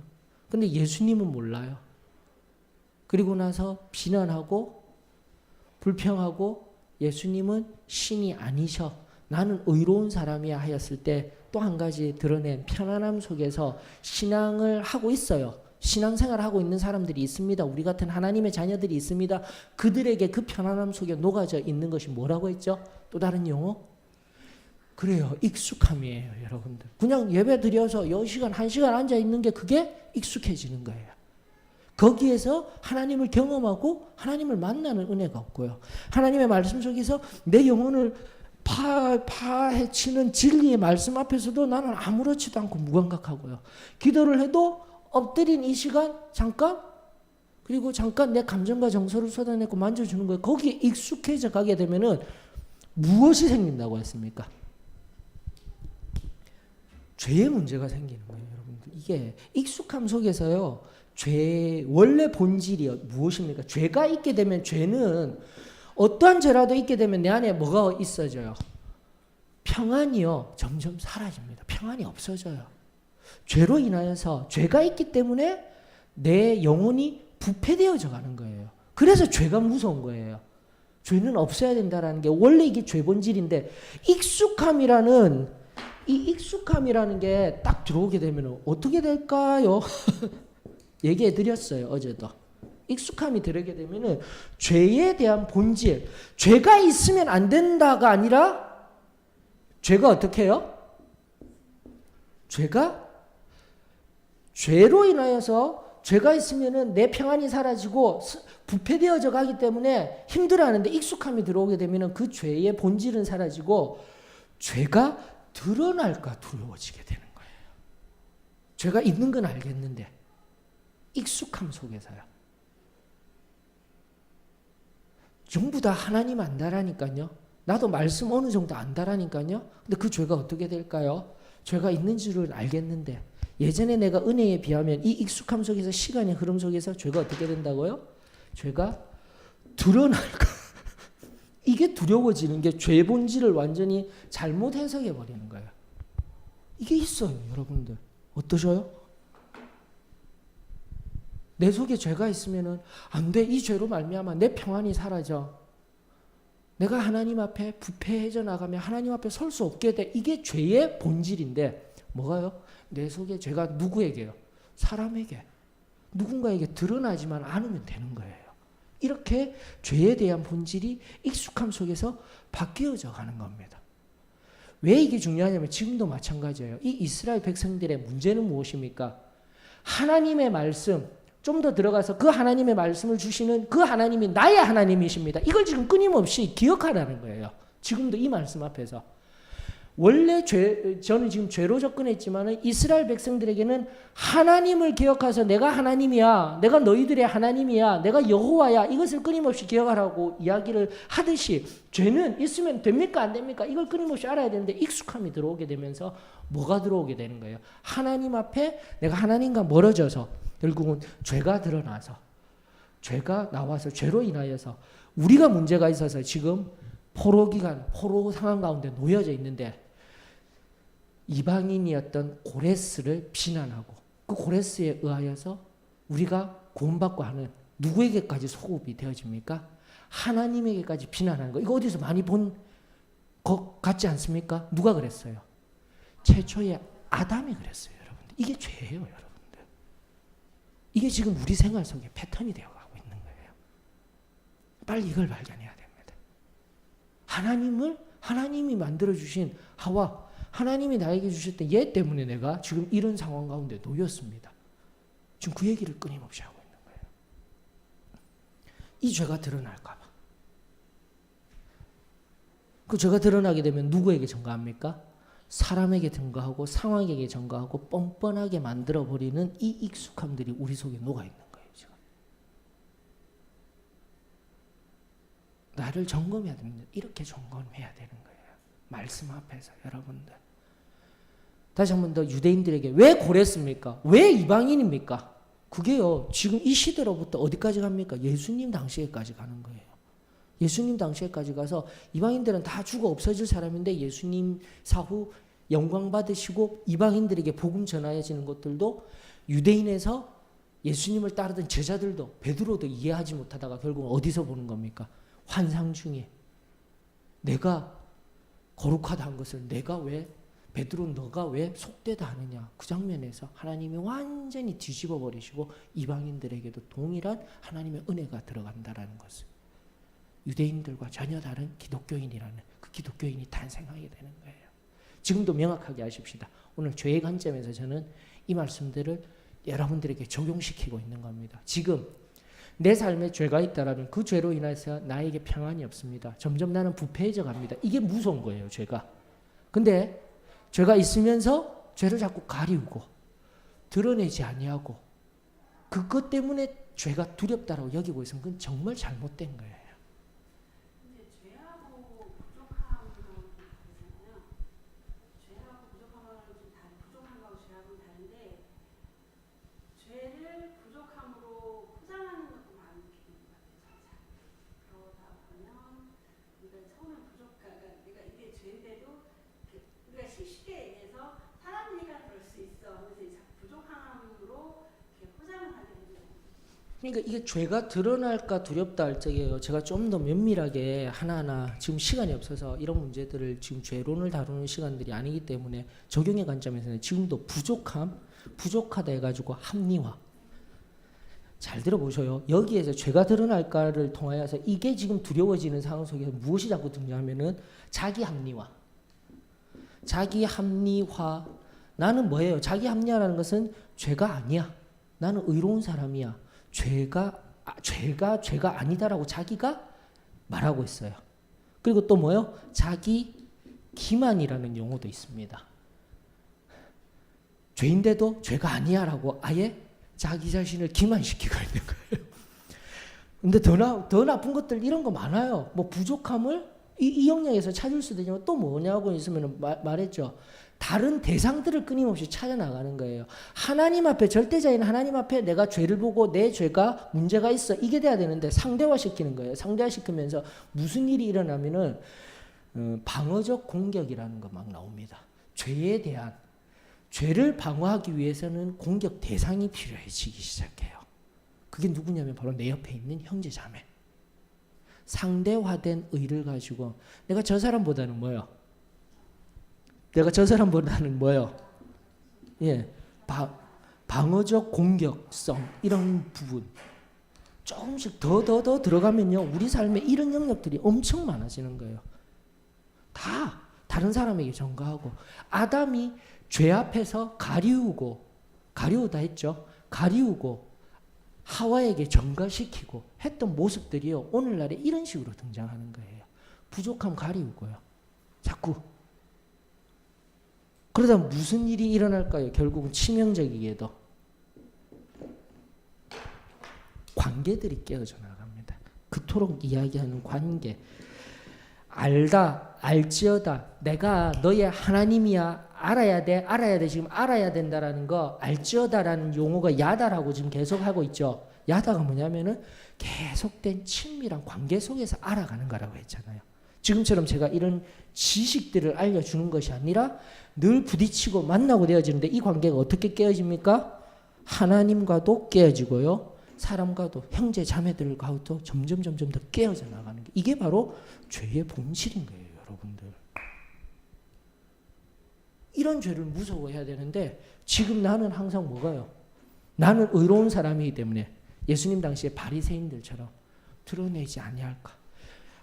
근데 예수님은 몰라요. 그리고 나서 비난하고 불평하고 예수님은 신이 아니셔. 나는 의로운 사람이야 하였을 때 또 한 가지 드러낸 편안함 속에서 신앙을 하고 있어요. 신앙생활을 하고 있는 사람들이 있습니다. 우리 같은 하나님의 자녀들이 있습니다. 그들에게 그 편안함 속에 녹아져 있는 것이 뭐라고 했죠? 또 다른 용어? 그래요. 익숙함이에요, 여러분들. 그냥 예배 드려서 10시간, 1시간 앉아 있는 게 그게 익숙해지는 거예요. 거기에서 하나님을 경험하고 하나님을 만나는 은혜가 없고요. 하나님의 말씀 속에서 내 영혼을 파헤치는 진리의 말씀 앞에서도 나는 아무렇지도 않고 무감각하고요. 기도를 해도 엎드린 이 시간 잠깐 그리고 잠깐 내 감정과 정서를 쏟아내고 만져주는 거예요. 거기에 익숙해져 가게 되면은 무엇이 생긴다고 했습니까? 죄의 문제가 생기는 거예요, 여러분들. 이게 익숙함 속에서요. 죄 원래 본질이 무엇입니까? 죄가 있게 되면 죄는 어떠한 죄라도 있게 되면 내 안에 뭐가 있어져요? 평안이요. 점점 사라집니다. 평안이 없어져요. 죄로 인하여서 죄가 있기 때문에 내 영혼이 부패되어져 가는 거예요. 그래서 죄가 무서운 거예요. 죄는 없어야 된다라는 게 원래 이게 죄 본질인데 익숙함이라는 게 딱 들어오게 되면 어떻게 될까요? 얘기해 드렸어요. 어제도. 익숙함이 들어오게 되면은 죄에 대한 본질, 죄가 있으면 안 된다가 아니라 죄가 어떻게 해요? 죄로 인하여서 죄가 있으면은 내 평안이 사라지고 부패되어져 가기 때문에 힘들어하는데 익숙함이 들어오게 되면은 그 죄의 본질은 사라지고 죄가 드러날까 두려워지게 되는 거예요. 죄가 있는 건 알겠는데 익숙함 속에서요. 전부 다 하나님 안다라니까요. 나도 말씀 어느 정도 안다라니까요. 근데 그 죄가 어떻게 될까요? 죄가 있는 줄은 알겠는데 예전에 내가 은혜에 비하면 이 익숙함 속에서 시간의 흐름 속에서 죄가 어떻게 된다고요? 죄가 드러날까? 이게 두려워지는 게 죄 본질을 완전히 잘못 해석해 버리는 거예요. 이게 있어요, 여러분들. 어떠셔요? 내 속에 죄가 있으면은 안 돼. 이 죄로 말미암아 내 평안이 사라져. 내가 하나님 앞에 부패해져 나가면 하나님 앞에 설 수 없게 돼. 이게 죄의 본질인데 뭐가요? 내 속에 죄가 누구에게요? 사람에게. 누군가에게 드러나지만 않으면 되는 거예요. 이렇게 죄에 대한 본질이 익숙함 속에서 바뀌어져 가는 겁니다. 왜 이게 중요하냐면 지금도 마찬가지예요. 이 이스라엘 백성들의 문제는 무엇입니까? 하나님의 말씀, 좀 더 들어가서 그 하나님의 말씀을 주시는 그 하나님이 나의 하나님이십니다. 이걸 지금 끊임없이 기억하라는 거예요. 지금도 이 말씀 앞에서. 원래 저는 지금 죄로 접근했지만 이스라엘 백성들에게는 하나님을 기억해서 내가 하나님이야. 내가 너희들의 하나님이야. 내가 여호와야. 이것을 끊임없이 기억하라고 이야기를 하듯이 죄는 있으면 됩니까? 안 됩니까? 이걸 끊임없이 알아야 되는데 익숙함이 들어오게 되면서 뭐가 들어오게 되는 거예요? 하나님 앞에 내가 하나님과 멀어져서 결국은 죄가 드러나서 죄가 나와서 죄로 인하여서 우리가 문제가 있어서 지금 포로 상황 가운데 놓여져 있는데 이방인이었던 고레스를 비난하고 그 고레스에 의하여서 우리가 구원받고 하는 누구에게까지 소급이 되어집니까? 하나님에게까지 비난하는 거. 이거 어디서 많이 본 것 같지 않습니까? 누가 그랬어요? 최초의 아담이 그랬어요, 여러분들. 이게 죄예요, 여러분들. 이게 지금 우리 생활 속에 패턴이 되어가고 있는 거예요. 빨리 이걸 발견해야 됩니다. 하나님이 만들어주신 하와, 하나님이 나에게 주셨던 얘 때문에 내가 지금 이런 상황 가운데 놓였습니다. 지금 그 얘기를 끊임없이 하고 있는 거예요. 이 죄가 드러날까 봐. 그 죄가 드러나게 되면 누구에게 전가합니까? 사람에게 증거하고 상황에게 증거하고 뻔뻔하게 만들어버리는 이 익숙함들이 우리 속에 녹아있는 거예요. 지금. 나를 점검해야 됩니다. 이렇게 점검해야 되는 거예요. 말씀 앞에서 여러분들. 다시 한 번 더 유대인들에게 왜 고랬습니까? 왜 이방인입니까? 그게요. 지금 이 시대로부터 어디까지 갑니까? 예수님 당시에까지 가는 거예요. 예수님 당시에까지 가서 이방인들은 다 죽어 없어질 사람인데 예수님 사후 영광 받으시고 이방인들에게 복음 전하여지는 것들도 유대인에서 예수님을 따르던 제자들도 베드로도 이해하지 못하다가 결국 어디서 보는 겁니까? 환상 중에 내가 거룩하다 한 것을 내가 왜 베드로 너가 왜 속되다 하느냐. 그 장면에서 하나님이 완전히 뒤집어 버리시고 이방인들에게도 동일한 하나님의 은혜가 들어간다라는 것을 유대인들과 전혀 다른 기독교인이라는 그 기독교인이 탄생하게 되는 거예요. 지금도 명확하게 아십시다. 오늘 죄의 관점에서 저는 이 말씀들을 여러분들에게 적용시키고 있는 겁니다. 지금 내 삶에 죄가 있다라면 그 죄로 인해서 나에게 평안이 없습니다. 점점 나는 부패해져 갑니다. 이게 무서운 거예요, 죄가. 근데 죄가 있으면서 죄를 자꾸 가리우고 드러내지 아니하고 그것 때문에 죄가 두렵다라고 여기고 있으면 그건 정말 잘못된 거예요.
근데 죄하고 부족함은 다르잖아요. 죄하고 부족함은 좀 부족한 거하고 죄하고는 다른데 죄를 부족함으로 포장하는 것도 많이 느끼는 것 같아요. 그러다 보면 우리가 처음엔 내가 이게 죄인데도 우리가 쉽게 얘기해서 사람 얘기가 그럴 수 있어. 그래서 이제 부족함으로 이렇게 포장을 하게 되는 거예요.
그러니까 이게 죄가 드러날까 두렵다 할 적에요. 제가 좀 더 면밀하게 하나하나 지금 시간이 없어서 이런 문제들을 지금 죄론을 다루는 시간들이 아니기 때문에 적용의 관점에서는 지금도 부족하다 해가지고 합리화. 잘 들어보셔요. 여기에서 죄가 드러날까를 통하여서 이게 지금 두려워지는 상황 속에서 무엇이 자꾸 등장하면은 자기 합리화. 자기 합리화. 나는 뭐예요? 자기 합리화라는 것은 죄가 아니야. 나는 의로운 사람이야. 죄가 아니다라고 자기가 말하고 있어요. 그리고 또 뭐요? 자기 기만이라는 용어도 있습니다. 죄인데도 죄가 아니야라고 아예 자기 자신을 기만시키고 있는 거예요. 근데 더 나쁜 것들 이런 거 많아요. 뭐 부족함을 이 영역에서 찾을 수도 있지만 또 뭐냐고 있으면 말했죠. 다른 대상들을 끊임없이 찾아 나가는 거예요. 하나님 앞에 절대자인 하나님 앞에 내가 죄를 보고 내 죄가 문제가 있어 이게 돼야 되는데 상대화시키는 거예요. 상대화시키면서 무슨 일이 일어나면은 방어적 공격이라는 거 막 나옵니다. 죄에 대한 죄를 방어하기 위해서는 공격 대상이 필요해지기 시작해요. 그게 누구냐면 바로 내 옆에 있는 형제 자매. 상대화된 의를 가지고 내가 저 사람보다는 뭐요? 예, 방어적 공격성 이런 부분 조금씩 더 들어가면요 우리 삶에 이런 영역들이 엄청 많아지는 거예요. 다 다른 사람에게 전가하고 아담이 죄 앞에서 가리우다 했죠. 가리우고 하와에게 전가시키고 했던 모습들이요 오늘날에 이런 식으로 등장하는 거예요. 부족함 가리우고요. 자꾸 그러다 무슨 일이 일어날까요? 결국은 치명적이게도 관계들이 깨어져 나갑니다. 그토록 이야기하는 관계. 알지어다. 내가 너의 하나님이야. 알아야 돼. 지금 알아야 된다라는 거. 알지어다라는 용어가 야다라고 지금 계속 하고 있죠. 야다가 뭐냐면은 계속된 친밀한 관계 속에서 알아가는 거라고 했잖아요. 지금처럼 제가 이런 지식들을 알려주는 것이 아니라 늘 부딪히고 만나고 되어지는데 이 관계가 어떻게 깨어집니까? 하나님과도 깨어지고요. 사람과도 형제 자매들과도 점점 더 깨어져 나가는 게 이게 바로 죄의 본질인 거예요. 여러분들. 이런 죄를 무서워해야 되는데 지금 나는 항상 뭐가요? 나는 의로운 사람이기 때문에 예수님 당시에 바리새인들처럼 드러내지 아니할까?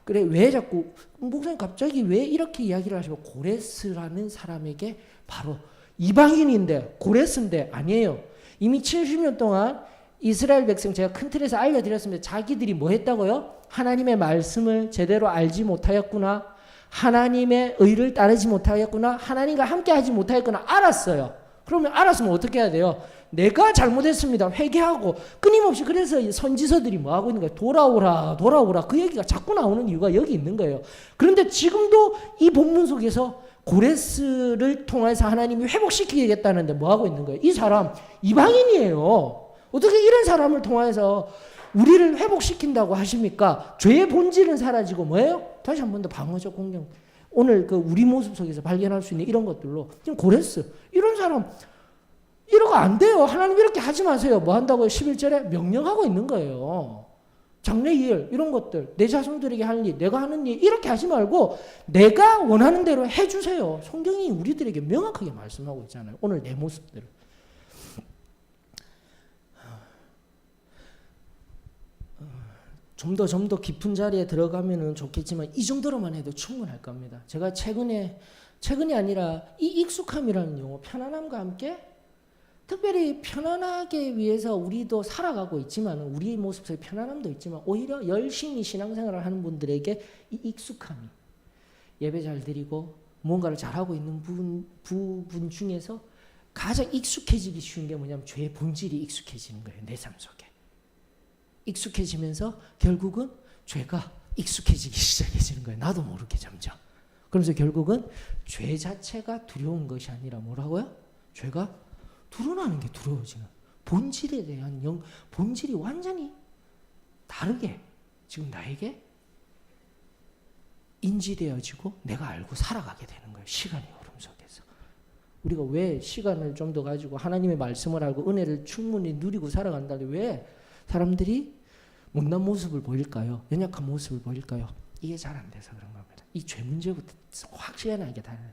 그래 왜 자꾸 목사님 갑자기 왜 이렇게 이야기를 하시고 고레스라는 사람에게 바로 이방인인데 고레스인데 아니에요. 이미 70년 동안 이스라엘 백성 제가 큰 틀에서 알려드렸습니다. 자기들이 뭐 했다고요? 하나님의 말씀을 제대로 알지 못하였구나. 하나님의 의를 따르지 못하겠구나, 하나님과 함께 하지 못하겠구나 알았어요. 그러면 알았으면 어떻게 해야 돼요? 내가 잘못했습니다. 회개하고 끊임없이. 그래서 선지서들이 뭐 하고 있는 거예요? 돌아오라 돌아오라. 그 얘기가 자꾸 나오는 이유가 여기 있는 거예요. 그런데 지금도 이 본문 속에서 고레스를 통해서 하나님이 회복시키겠다는데 뭐 하고 있는 거예요? 이 사람 이방인이에요. 어떻게 이런 사람을 통해서 우리를 회복시킨다고 하십니까? 죄의 본질은 사라지고 뭐예요? 다시 한 번 더 방어적 공격. 오늘 그 우리 모습 속에서 발견할 수 있는 이런 것들로 지금 고레스 이런 사람 이러고 안 돼요. 하나님 이렇게 하지 마세요. 뭐 한다고요? 11절에 명령하고 있는 거예요. 장래일 이런 것들, 내 자손들에게 할 일, 내가 하는 일 이렇게 하지 말고 내가 원하는 대로 해주세요. 성경이 우리들에게 명확하게 말씀하고 있잖아요. 오늘 내 모습들을. 좀 더 깊은 자리에 들어가면은 좋겠지만 이 정도로만 해도 충분할 겁니다. 제가 최근이 아니라 이 익숙함이라는 용어, 편안함과 함께 특별히 편안하게 위해서 우리도 살아가고 있지만 우리 모습 속에 편안함도 있지만 오히려 열심히 신앙생활을 하는 분들에게 이 익숙함이 예배 잘 드리고 뭔가를 잘하고 있는 부분 중에서 가장 익숙해지기 쉬운 게 뭐냐면 죄의 본질이 익숙해지는 거예요. 내 삶 속에. 익숙해지면서 결국은 죄가 익숙해지기 시작해지는 거예요. 나도 모르게 점점. 그러면서 결국은 죄 자체가 두려운 것이 아니라 뭐라고요? 죄가 드러나는 게 두려워지는 본질에 대한 본질이 완전히 다르게 지금 나에게 인지되어지고 내가 알고 살아가게 되는 거예요. 시간의 흐름 속에서. 우리가 왜 시간을 좀 더 가지고 하나님의 말씀을 알고 은혜를 충분히 누리고 살아간다는데 왜 사람들이 못난 모습을 보일까요? 연약한 모습을 보일까요? 이게 잘 안 돼서 그런 겁니다. 이 죄 문제부터 확실하게 달라요.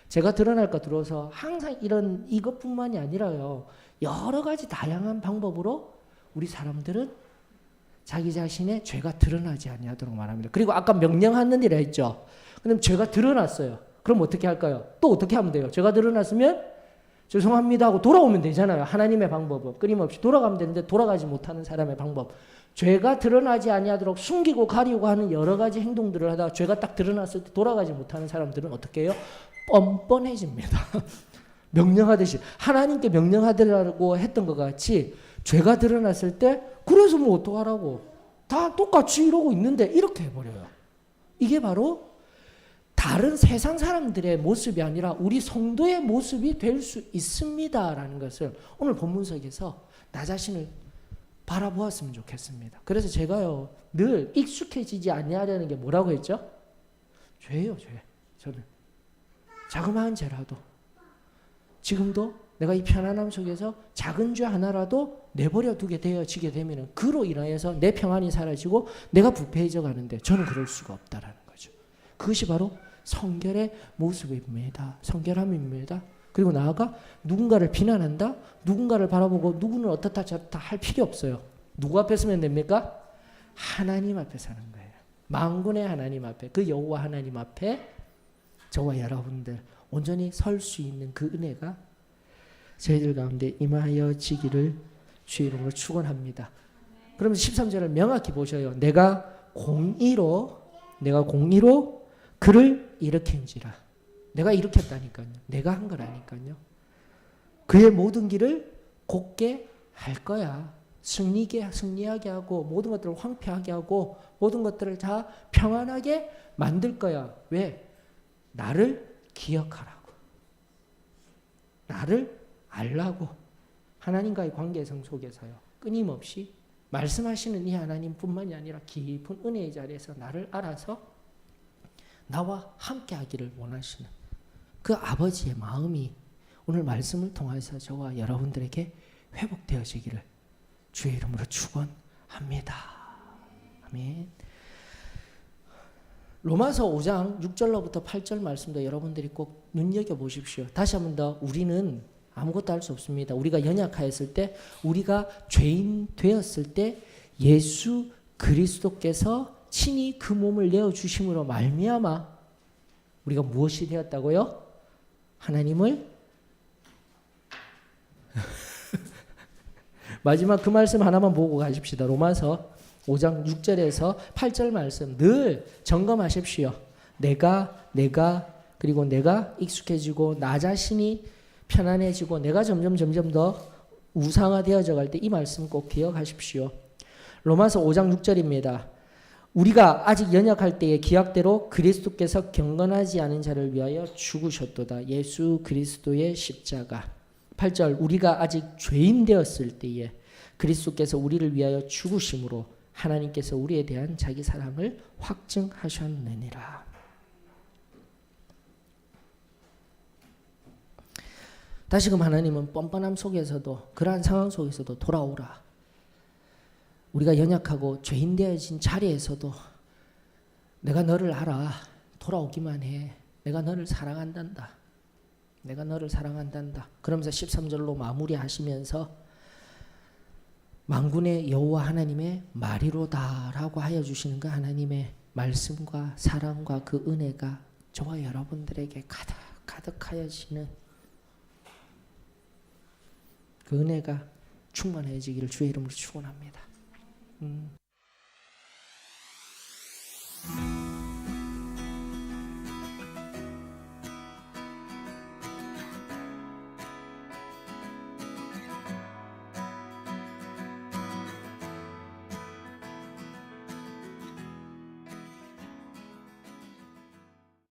제가 드러날까 들어서 항상 이것뿐만이 아니라요. 여러 가지 다양한 방법으로 우리 사람들은 자기 자신의 죄가 드러나지 아니하도록 말합니다. 그리고 아까 명령하는 일을 했죠. 그럼 죄가 드러났어요. 그럼 어떻게 할까요? 또 어떻게 하면 돼요? 죄가 드러났으면 죄송합니다 하고 돌아오면 되잖아요. 하나님의 방법은 끊임없이 돌아가면 되는데 돌아가지 못하는 사람의 방법. 죄가 드러나지 아니하도록 숨기고 가리고 하는 여러 가지 행동들을 하다가 죄가 딱 드러났을 때 돌아가지 못하는 사람들은 어떻게 해요? 뻔뻔해집니다. 명령하듯이 하나님께 명령하더라고 했던 것 같이 죄가 드러났을 때 그래서 뭐 어떡하라고 다 똑같이 이러고 있는데 이렇게 해버려요. 이게 바로 다른 세상 사람들의 모습이 아니라 우리 성도의 모습이 될 수 있습니다라는 것을 오늘 본문석에서 나 자신을 바라보았으면 좋겠습니다. 그래서 제가요 늘 익숙해지지 아니하려는 게 뭐라고 했죠? 죄예요, 죄. 저는 자그마한 죄라도 지금도 내가 이 편안함 속에서 작은 죄 하나라도 내버려 두게 되어지게 되면 그로 인하여서 내 평안이 사라지고 내가 부패해져 가는데 저는 그럴 수가 없다라는 거죠. 그것이 바로 성결의 모습입니다. 성결함입니다. 그리고 나아가 누군가를 비난한다? 누군가를 바라보고 누구는 어떻다 저렇다 할 필요 없어요. 누구 앞에 서면 됩니까? 하나님 앞에 서는 거예요. 만군의 하나님 앞에, 그 여호와 하나님 앞에 저와 여러분들 온전히 설 수 있는 그 은혜가 저희들 가운데 임하여지기를 주의 이름으로 축원합니다. 그러면서 13절을 명확히 보셔요. 내가 공의로 그를 일으킨지라. 내가 일으켰다니까요. 내가 한 거라니까요. 그의 모든 길을 곧게 할 거야. 승리하게 하고 모든 것들을 황폐하게 하고 모든 것들을 다 평안하게 만들 거야. 왜? 나를 기억하라고. 나를 알라고. 하나님과의 관계성 속에서요. 끊임없이 말씀하시는 이 하나님뿐만이 아니라 깊은 은혜의 자리에서 나를 알아서 나와 함께 하기를 원하시는 그 아버지의 마음이 오늘 말씀을 통해서 저와 여러분들에게 회복되어지기를 주의 이름으로 축원합니다. 아멘. 로마서 5장 6절로부터 8절 말씀도 여러분들이 꼭 눈여겨보십시오. 다시 한 번 더 우리는 아무것도 할 수 없습니다. 우리가 연약하였을 때 우리가 죄인 되었을 때 예수 그리스도께서 친히 그 몸을 내어주심으로 말미암아 우리가 무엇이 되었다고요? 하나님을 마지막 그 말씀 하나만 보고 가십시다. 로마서 5장 6절에서 8절 말씀 늘 점검하십시오. 그리고 내가 익숙해지고 나 자신이 편안해지고 내가 점점 더 우상화되어져 갈 때 이 말씀 꼭 기억하십시오. 로마서 5장 6절입니다. 우리가 아직 연약할 때의 기약대로 그리스도께서 경건하지 않은 자를 위하여 죽으셨도다. 예수 그리스도의 십자가. 8절 우리가 아직 죄인 되었을 때에 그리스도께서 우리를 위하여 죽으심으로 하나님께서 우리에 대한 자기 사랑을 확증하셨느니라. 다시금 하나님은 뻔뻔함 속에서도 그러한 상황 속에서도 돌아오라. 우리가 연약하고 죄인 되어진 자리에서도 내가 너를 알아. 돌아오기만 해. 내가 너를 사랑한단다. 내가 너를 사랑한단다. 그러면서 13절로 마무리하시면서 만군의 여호와 하나님의 말이로다라고 하여 주시는 그 하나님의 말씀과 사랑과 그 은혜가 저와 여러분들에게 가득하여지는 그 은혜가 충만해지기를 주의 이름으로 축원합니다.